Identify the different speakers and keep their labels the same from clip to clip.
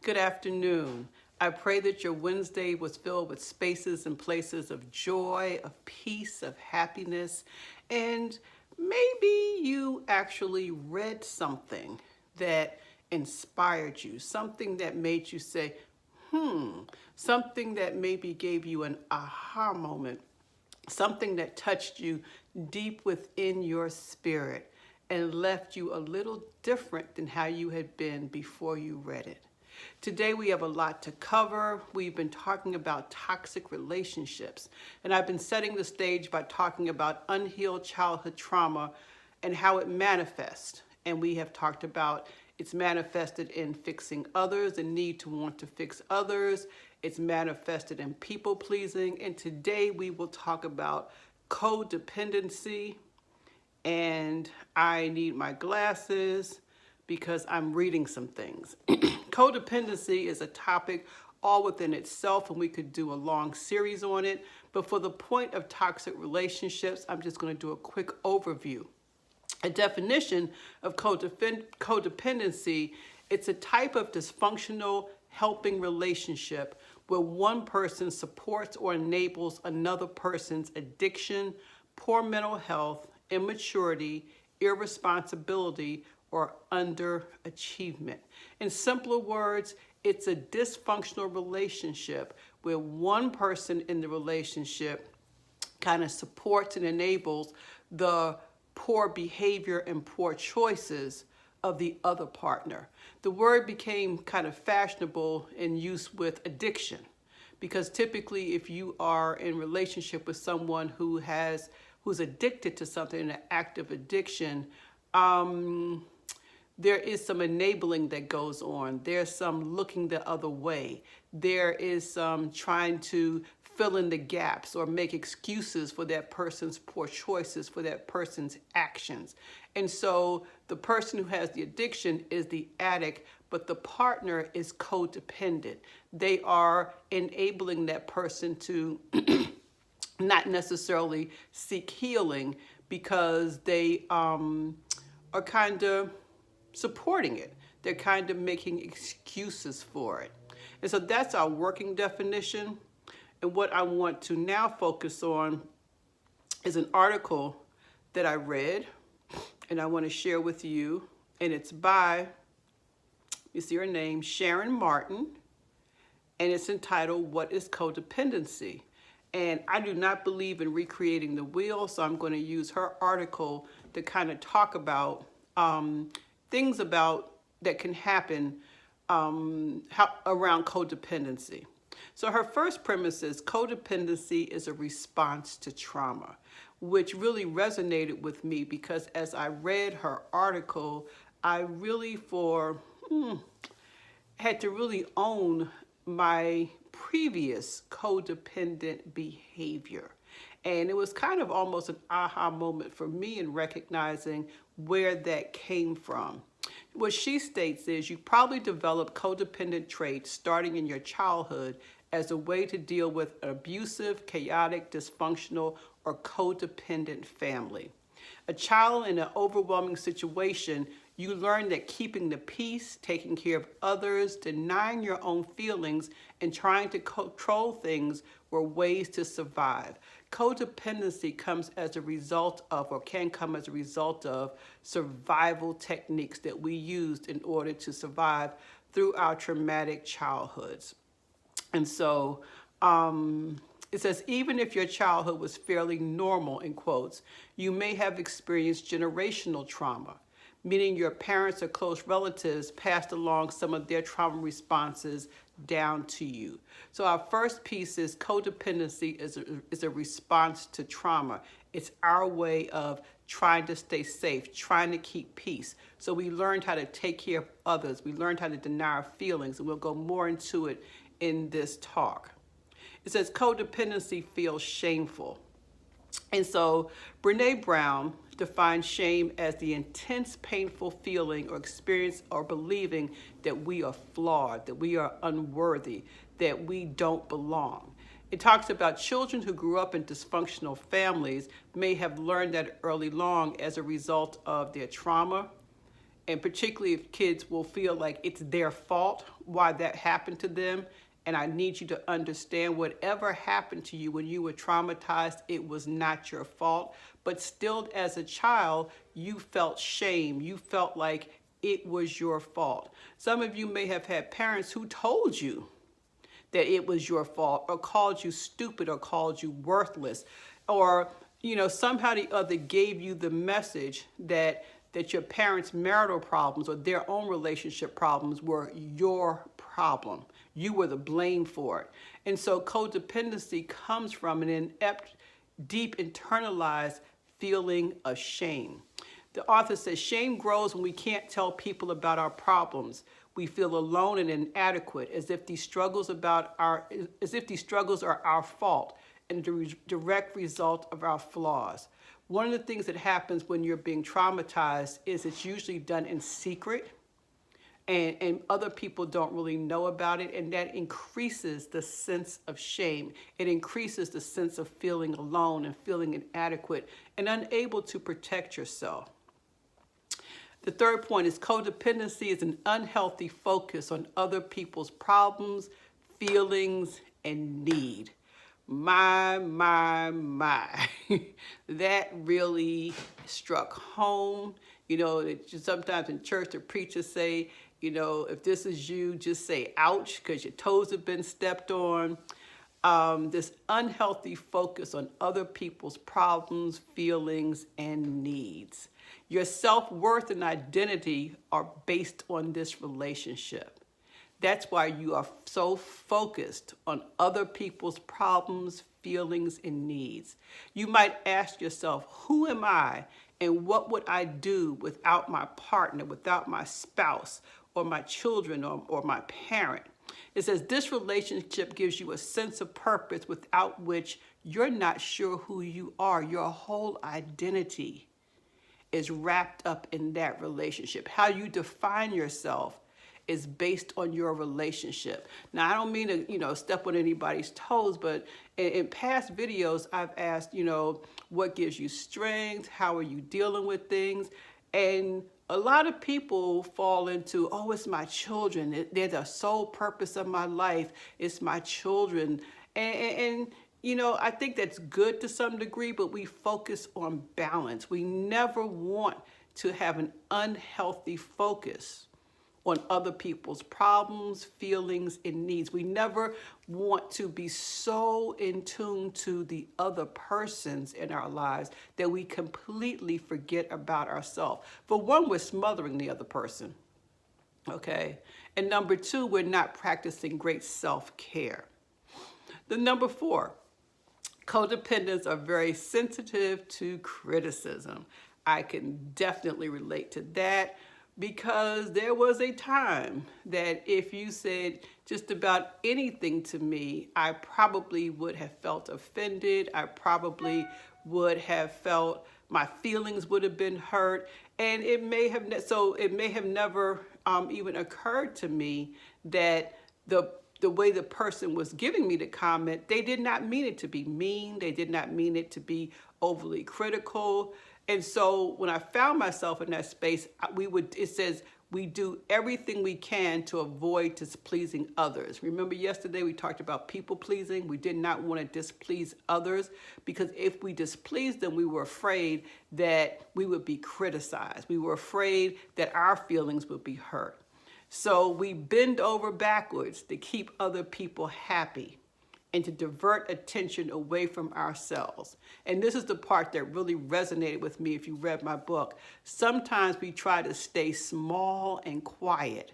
Speaker 1: Good afternoon. I pray that your Wednesday was filled with spaces and places of joy, of peace, of happiness, and maybe you actually read something that inspired you, something that made you say, something that maybe gave you an aha moment, something that touched you deep within your spirit and left you a little different than how you had been before you read it. Today we have a lot to cover. We've been talking about toxic relationships, and I've been setting the stage by talking about unhealed childhood trauma and how it manifests. And we have talked about it's manifested in fixing others, the need to want to fix others. It's manifested in people pleasing. And today we will talk about codependency. And I need my glasses because I'm reading some things. Codependency is a topic all within itself, and we could do a long series on it. But for the point of toxic relationships, I'm just going to do a quick overview. A definition of codependency, it's a type of dysfunctional helping relationship where one person supports or enables another person's addiction, poor mental health, immaturity, irresponsibility, or underachievement. In simpler words, it's a dysfunctional relationship where one person in the relationship kind of supports and enables the poor behavior and poor choices of the other partner. The word became kind of fashionable in use with addiction, because typically if you are in relationship with someone who's addicted to something, an active addiction, there is some enabling that goes on. There's some looking the other way. There is some trying to fill in the gaps or make excuses for that person's poor choices, for that person's actions. And so the person who has the addiction is the addict, but the partner is codependent. They are enabling that person to not necessarily seek healing because they are kind of supporting it. They're kind of making excuses for it. And so that's our working definition. And what I want to now focus on is an article that I read and I want to share with you. And it's by, you see her name, Sharon Martin. And it's entitled, What is Codependency? And I do not believe in recreating the wheel, so I'm going to use her article to kind of talk about things about that can happen around codependency. So her first premise is codependency is a response to trauma, which really resonated with me because as I read her article, I really had to really own my previous codependent behavior. And it was kind of almost an aha moment for me in recognizing where that came from. What she states is you probably developed codependent traits starting in your childhood as a way to deal with an abusive, chaotic, dysfunctional, or codependent family. A child in an overwhelming situation, you learn that keeping the peace, taking care of others, denying your own feelings, and trying to control things were ways to survive. Codependency comes as a result of, or can come as a result of, survival techniques that we used in order to survive through our traumatic childhoods. And so it says, even if your childhood was fairly normal, in quotes, you may have experienced generational trauma, meaning your parents or close relatives passed along some of their trauma responses down to you. So our first piece is codependency is a response to trauma. It's our way of trying to stay safe, trying to keep peace. So we learned how to take care of others. We learned how to deny our feelings, and we'll go more into it in this talk. It says codependency feels shameful. And so Brene Brown defines shame as the intense, painful feeling or experience or believing that we are flawed, that we are unworthy, that we don't belong. It talks about children who grew up in dysfunctional families may have learned that early on as a result of their trauma And particularly if kids will feel like it's their fault why that happened to them. And I need you to understand whatever happened to you when you were traumatized, it was not your fault. But still, as a child, you felt shame. You felt like it was your fault. Some of you may have had parents who told you that it was your fault, or called you stupid, or called you worthless, or somehow the other gave you the message that your parents' marital problems or their own relationship problems were your problem. You were the blame for it. And so codependency comes from an inept, deep internalized feeling of shame. The author says shame grows when we can't tell people about our problems. We feel alone and inadequate, as if these struggles are our fault and the direct result of our flaws. One of the things that happens when you're being traumatized is it's usually done in secret, and other people don't really know about it, and that increases the sense of shame. It increases the sense of feeling alone and feeling inadequate and unable to protect yourself. The third point is codependency is an unhealthy focus on other people's problems, feelings, and need. My. That really struck home. Sometimes in church, the preachers say, if this is you, just say ouch, because your toes have been stepped on. This unhealthy focus on other people's problems, feelings, and needs. Your self-worth and identity are based on this relationship. That's why you are so focused on other people's problems, feelings, and needs. You might ask yourself, who am I and what would I do without my partner, without my spouse, or my children, or my parent? It says this relationship gives you a sense of purpose without which you're not sure who you are. Your whole identity is wrapped up in that relationship. How you define yourself is based on your relationship. Now, I don't mean to, step on anybody's toes, but in past videos, I've asked, what gives you strength? How are you dealing with things? And a lot of people fall into, oh, it's my children. They're the sole purpose of my life. It's my children. And I think that's good to some degree, but we focus on balance. We never want to have an unhealthy focus on other people's problems, feelings, and needs. We never want to be so in tune to the other persons in our lives that we completely forget about ourselves. For one, we're smothering the other person, okay? And number two, we're not practicing great self-care. The number four, codependents are very sensitive to criticism. I can definitely relate to that, because there was a time that if you said just about anything to me, I probably would have felt offended. I probably would have felt my feelings would have been hurt. And it may have never even occurred to me that the way the person was giving me the comment, they did not mean it to be mean. They did not mean it to be overly critical. And so when I found myself in that space, it says we do everything we can to avoid displeasing others. Remember yesterday we talked about people pleasing? We did not want to displease others, because if we displeased them, we were afraid that we would be criticized. We were afraid that our feelings would be hurt. So we bend over backwards to keep other people happy and to divert attention away from ourselves. And this is the part that really resonated with me if you read my book. Sometimes we try to stay small and quiet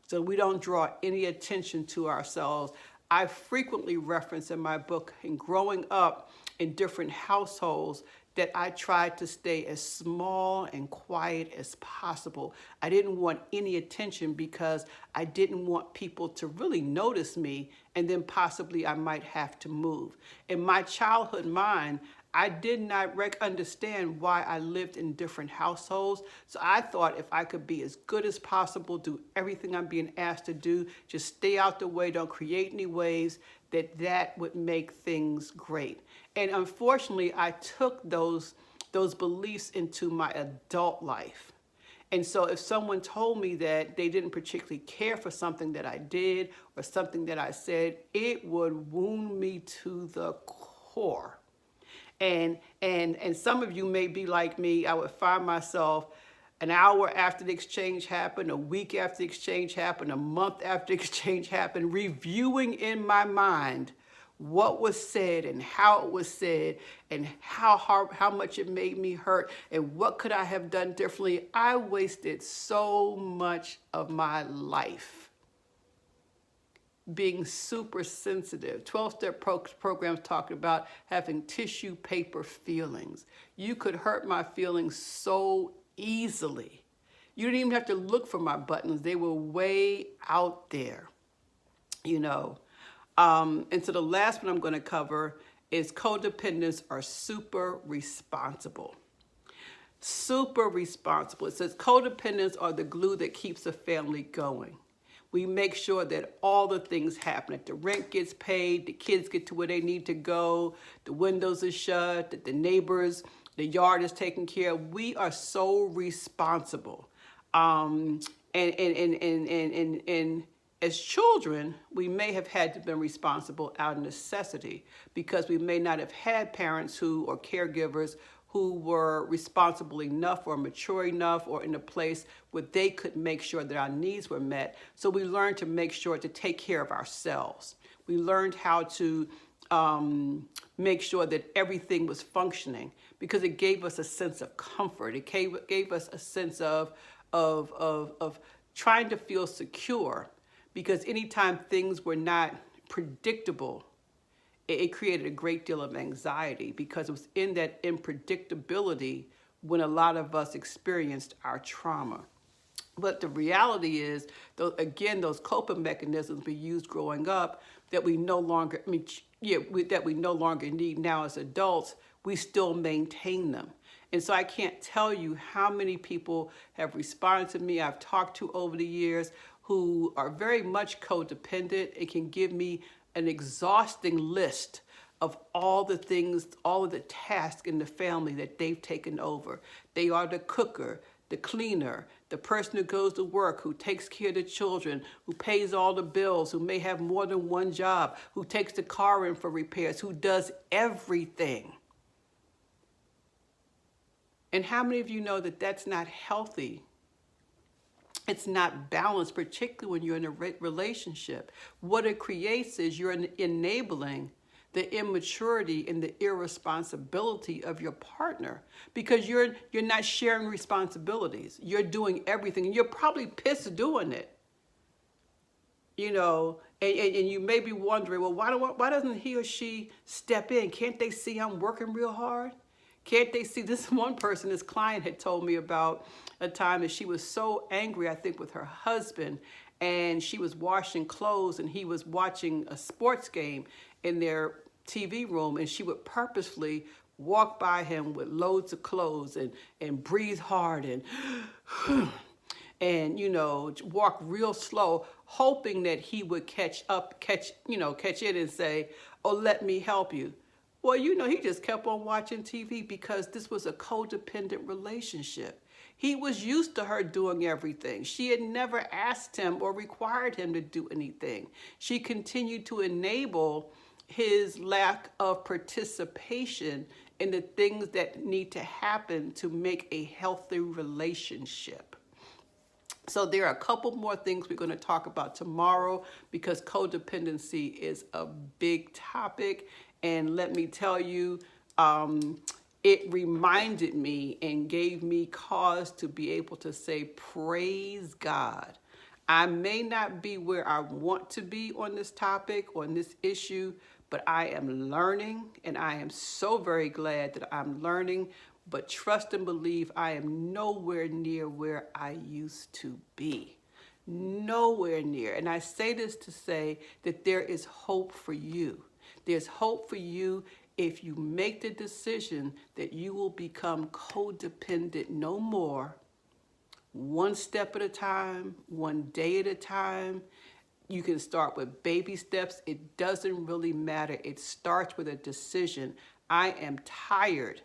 Speaker 1: so we don't draw any attention to ourselves. I frequently reference in my book, in growing up in different households, that I tried to stay as small and quiet as possible. I didn't want any attention because I didn't want people to really notice me, and then possibly I might have to move. In my childhood mind, I did not understand why I lived in different households. So I thought if I could be as good as possible, do everything I'm being asked to do, just stay out the way, don't create any waves, that would make things great. And unfortunately, I took those beliefs into my adult life. And so if someone told me that they didn't particularly care for something that I did or something that I said, it would wound me to the core. And some of you may be like me. I would find myself an hour after the exchange happened, a week after the exchange happened, a month after the exchange happened, reviewing in my mind what was said and how it was said and how much it made me hurt and what could I have done differently. I wasted so much of my life being super sensitive. 12-step programs talking about having tissue paper feelings. You could hurt my feelings so easily. You didn't even have to look for my buttons. They were way out there, you know. And so the last one I'm going to cover is codependents are super responsible. Super responsible. It says codependents are the glue that keeps a family going. We make sure that all the things happen, that the rent gets paid, the kids get to where they need to go, the windows are shut, that the neighbors, the yard is taken care of. We are so responsible. And as children, we may have had to be responsible out of necessity because we may not have had parents who or caregivers who were responsible enough or mature enough or in a place where they could make sure that our needs were met. So we learned to make sure to take care of ourselves. We learned how to make sure that everything was functioning because it gave us a sense of comfort. It gave us a sense of trying to feel secure because anytime things were not predictable, it created a great deal of anxiety because it was in that unpredictability when a lot of us experienced our trauma. But the reality is, again, those coping mechanisms we used growing up that we no longer, that we no longer need now as adults, we still maintain them. And so I can't tell you how many people have responded to me, I've talked to over the years, who are very much codependent. It can give me an exhausting list of all the things, all of the tasks in the family that they've taken over. They are the cooker, the cleaner, the person who goes to work, who takes care of the children, who pays all the bills, who may have more than one job, who takes the car in for repairs, who does everything. And how many of you know that that's not healthy? It's not balanced, particularly when you're in a relationship. What it creates is you're enabling the immaturity and the irresponsibility of your partner because you're not sharing responsibilities. You're doing everything, and you're probably pissed doing it. You know, and you may be wondering, well, why doesn't he or she step in? Can't they see I'm working real hard? Can't they see? This one person, this client had told me about a time that she was so angry, I think, with her husband, and she was washing clothes and he was watching a sports game in their TV room, and she would purposefully walk by him with loads of clothes and breathe hard and you know, walk real slow, hoping that he would catch it and say, oh, let me help you. Well, you know, he just kept on watching TV because this was a codependent relationship. He was used to her doing everything. She had never asked him or required him to do anything. She continued to enable his lack of participation in the things that need to happen to make a healthy relationship. So there are a couple more things we're going to talk about tomorrow because codependency is a big topic. And let me tell you, it reminded me and gave me cause to be able to say, praise God. I may not be where I want to be on this topic, on this issue, but I am learning, and I am so very glad that I'm learning. But trust and believe I am nowhere near where I used to be. Nowhere near. And I say this to say that there is hope for you. There's hope for you if you make the decision that you will become codependent no more, one step at a time, one day at a time. You can start with baby steps. It doesn't really matter. It starts with a decision. I am tired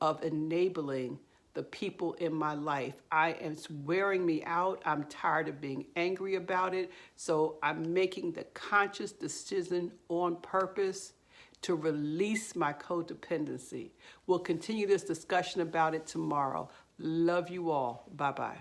Speaker 1: of enabling the people in my life. It's wearing me out. I'm tired of being angry about it. So I'm making the conscious decision on purpose to release my codependency. We'll continue this discussion about it tomorrow. Love you all. Bye-bye.